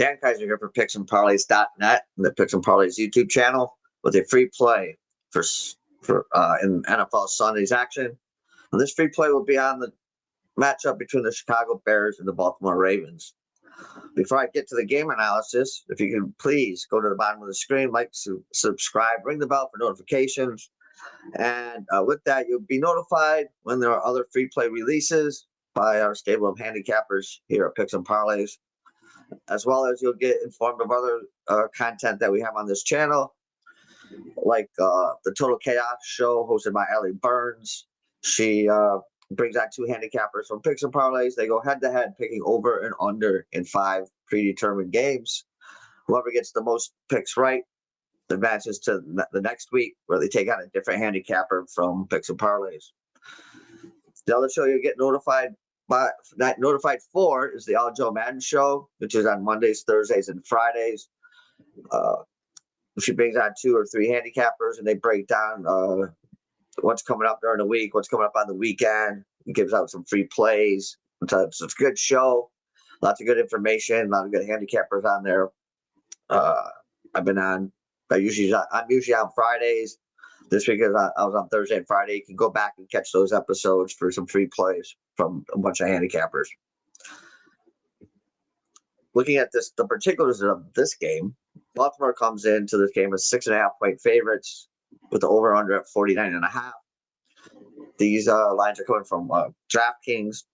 Dan Kaiser here for PicksandParlays.net and the Picks and Parlays YouTube channel with a free play for in NFL Sunday's action. And this free play will be on the matchup between the Chicago Bears and the Baltimore Ravens. Before I get to the game analysis, if you can please go to the bottom of the screen, like, subscribe, ring the bell for notifications. And with that, you'll be notified when there are other free play releases by our stable of handicappers here at Picks and Parlays, as well as you'll get informed of other content that we have on this channel, like the Total Chaos show hosted by Allie Burns. She brings out two handicappers from Picks and Parlays. They go head-to-head, picking over and under in 5 predetermined games. Whoever gets the most picks right advances to the next week, where they take on a different handicapper from Picks and Parlays. The other show you get notified for is the All Joe Madden show, which is on Mondays, Thursdays, and Fridays. She brings on 2 or 3 handicappers, and they break down what's coming up during the week, what's coming up on the weekend. It gives out some free plays. So it's a good show, lots of good information, a lot of good handicappers on there. I'm usually on Fridays. This week I was on Thursday and Friday. You can go back and catch those episodes for some free plays from a bunch of handicappers. Looking at the particulars of this game, Baltimore comes into this game as 6.5-point favorites with the over-under at 49.5. These lines are coming from DraftKings.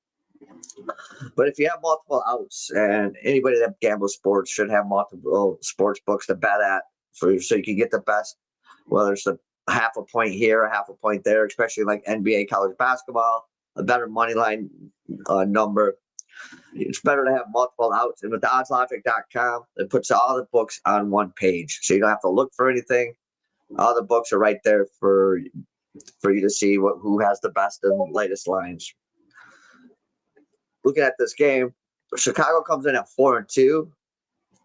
But if you have multiple outs, and anybody that gambles sports should have multiple sports books to bet at, so you can get the best, whether it's a half a point here, a half a point there, especially like NBA, college basketball, a better money line number. It's better to have multiple outs. And with the oddslogic.com, it puts all the books on one page. So you don't have to look for anything. All the books are right there for you to see who has the best and latest lines. Looking at this game, Chicago comes in at 4-2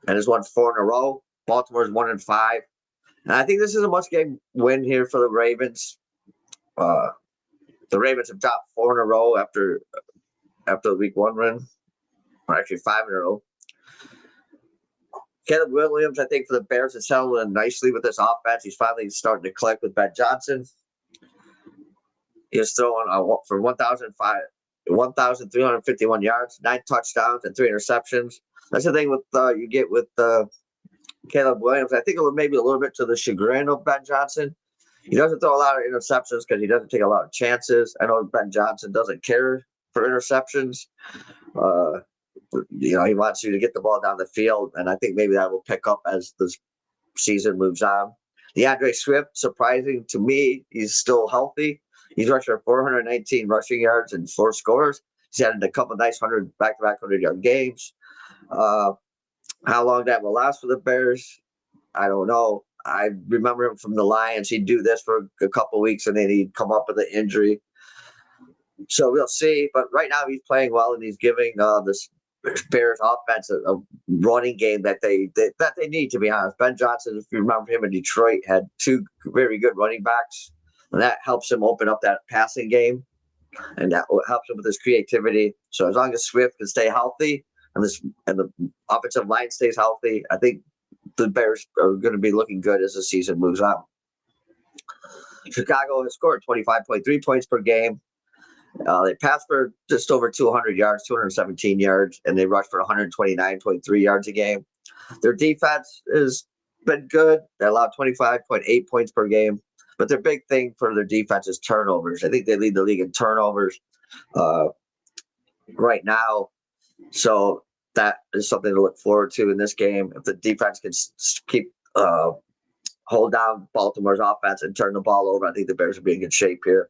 and has won 4 in a row. Baltimore's 1-5. And I think this is a must-game win here for the Ravens. The Ravens have dropped 4 in a row after the week 1 win, or actually 5 in a row. Caleb Williams, I think, for the Bears has settled in nicely with this offense. He's finally starting to click with Ben Johnson. He's throwing for 1,351 yards, 9 touchdowns, and 3 interceptions. That's the thing with you get with Caleb Williams. I think it was maybe a little bit to the chagrin of Ben Johnson. He doesn't throw a lot of interceptions because he doesn't take a lot of chances. I know Ben Johnson doesn't care for interceptions. He wants you to get the ball down the field, and I think maybe that will pick up as the season moves on. DeAndre Swift, surprising to me, he's still healthy. He's rushed for 419 rushing yards and 4 scores. He's had a couple of nice back-to-back 100-yard games. How long that will last for the Bears, I don't know. I remember him from the Lions. He'd do this for a couple of weeks, and then he'd come up with an injury. So we'll see. But right now he's playing well, and he's giving this Bears offense a running game that they need, to be honest. Ben Johnson, if you remember him in Detroit, had 2 very good running backs, and that helps him open up that passing game, and that helps him with his creativity. So as long as Swift can stay healthy and the offensive line stays healthy, I think the Bears are going to be looking good as the season moves on. Chicago has scored 25.3 points per game. They passed for just over 200 yards, 217 yards, and they rushed for 129.3 yards a game. Their defense has been good. They allowed 25.8 points per game, but their big thing for their defense is turnovers. I think they lead the league in turnovers right now. So that is something to look forward to in this game. If the defense can keep hold down Baltimore's offense and turn the ball over, I think the Bears will be in good shape here.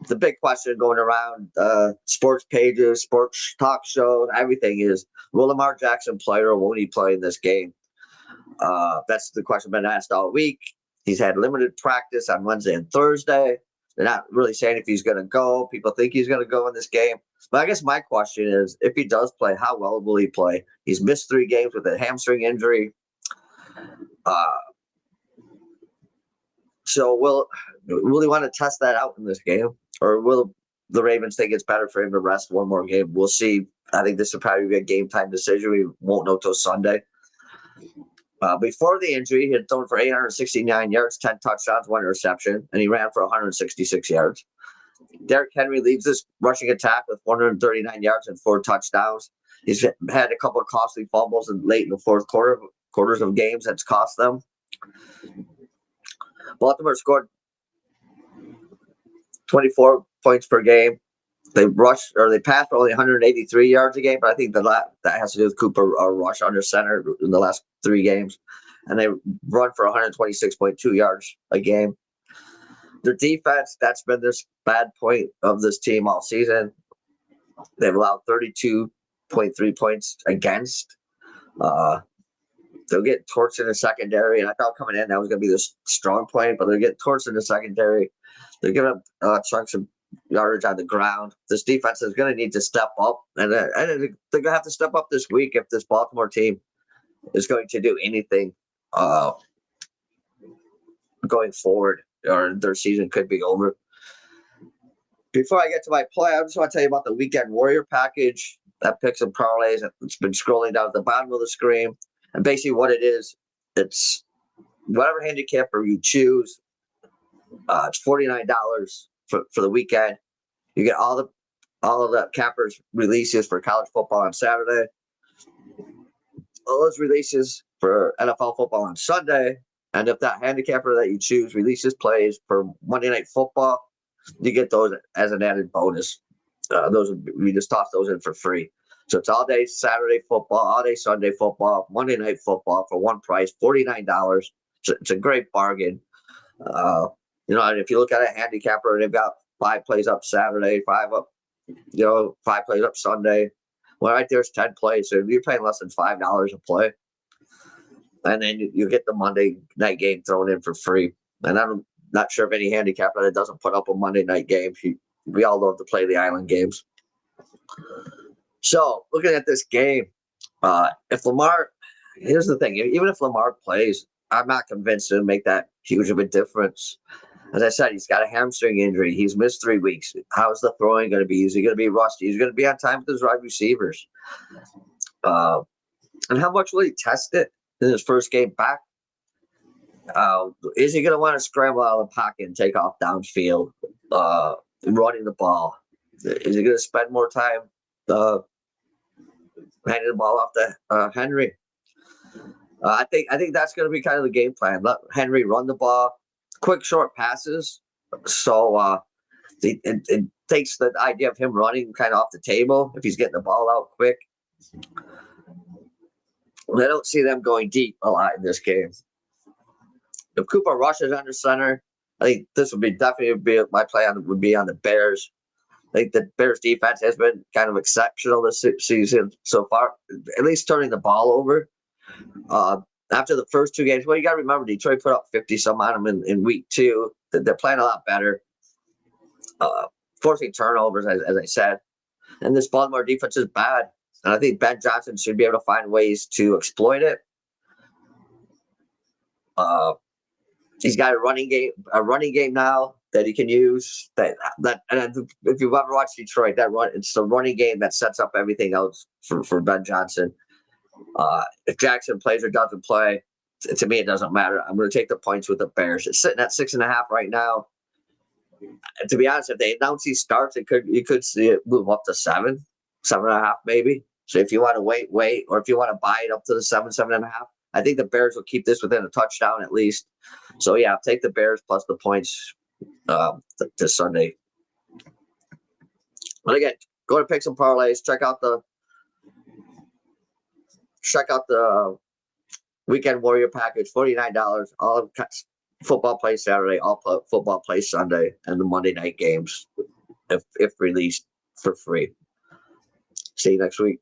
The big question going around sports pages, sports talk shows, everything is, will Lamar Jackson play or won't he play in this game? That's the question been asked all week. He's had limited practice on Wednesday and Thursday. They're not really saying if he's going to go. People think he's going to go in this game. But I guess my question is, if he does play, how well will he play? He's missed 3 games with a hamstring injury. So will he want to test that out in this game? Or will the Ravens think it's better for him to rest one more game. We'll see. I think this will probably be a game time decision. We won't know till Sunday. Before the injury, he had thrown for 869 yards, 10 touchdowns, 1 interception, and he ran for 166 yards. Derrick Henry leads this rushing attack with 139 yards and 4 touchdowns. He's had a couple of costly fumbles late in the fourth quarters of games that's cost them. Baltimore scored 24 points per game. They passed for only 183 yards a game, but I think that has to do with Cooper Rush under center in the last 3 games. And they run for 126.2 yards a game. Their defense, that's been this bad point of this team all season. They've allowed 32.3 points against. They'll get torched in the secondary, and I thought coming in that was going to be the strong point, but they're getting torched in the secondary. They're giving up chunks of yardage on the ground. This defense is going to need to step up, and they're going to have to step up this week if this Baltimore team is going to do anything going forward, or their season could be over. Before I get to my play, I just want to tell you about the Weekend Warrior package that picks and parlays. It's been scrolling down at the bottom of the screen. And basically what it is, it's whatever handicapper you choose. It's $49 for the weekend. You get all of the cappers releases for college football on Saturday. All those releases for NFL football on Sunday. And if that handicapper that you choose releases plays for Monday Night Football, you get those as an added bonus. We just toss those in for free. So it's all day Saturday football, all day Sunday football, Monday Night Football for one price, $49. It's a great bargain. And if you look at a handicapper, they've got 5 plays up Saturday, 5 plays up Sunday. Well, right there's 10 plays. So you're paying less than $5 a play. And then you get the Monday night game thrown in for free. And I'm not sure of any handicapper that doesn't put up a Monday night game. We all love to play the island games. So looking at this game, if Lamar, here's the thing, even if Lamar plays, I'm not convinced it'll make that huge of a difference. As I said, he's got a hamstring injury. He's missed 3 weeks. How's the throwing going to be? Is he going to be rusty? He's going to be on time with his wide receivers. And how much will he test it in his first game back? Is he going to want to scramble out of the pocket and take off downfield, running the ball? Is he going to spend more time handing the ball off to Henry? I think that's going to be kind of the game plan. Let Henry run the ball, quick short passes. So it takes the idea of him running kind of off the table if he's getting the ball out quick. I don't see them going deep a lot in this game. If Cooper Rush is under center, I think this would definitely be my play would be on the Bears. I think the Bears defense has been kind of exceptional this season so far, at least turning the ball over. After the first 2 games, well, you got to remember Detroit put up 50-some on them in week 2. They're playing a lot better, forcing turnovers, as I said. And this Baltimore defense is bad. And I think Ben Johnson should be able to find ways to exploit it. He's got a running game now that he can use. And if you've ever watched Detroit, it's the running game that sets up everything else for Ben Johnson. If Jackson plays or doesn't play, to me it doesn't matter. I'm going to take the points with the Bears. It's sitting at 6.5 right now. And to be honest, if they announce he starts, you could see it move up to 7.5 maybe. So if you want to wait, or if you want to buy it up to the 7.5, I think the Bears will keep this within a touchdown at least. So yeah, I'll take the Bears plus the points to Sunday. But again, go to pick some parlays. Check out the Weekend Warrior package, $49. All football plays Saturday, all football plays Sunday, and the Monday night games, if released for free. See you next week.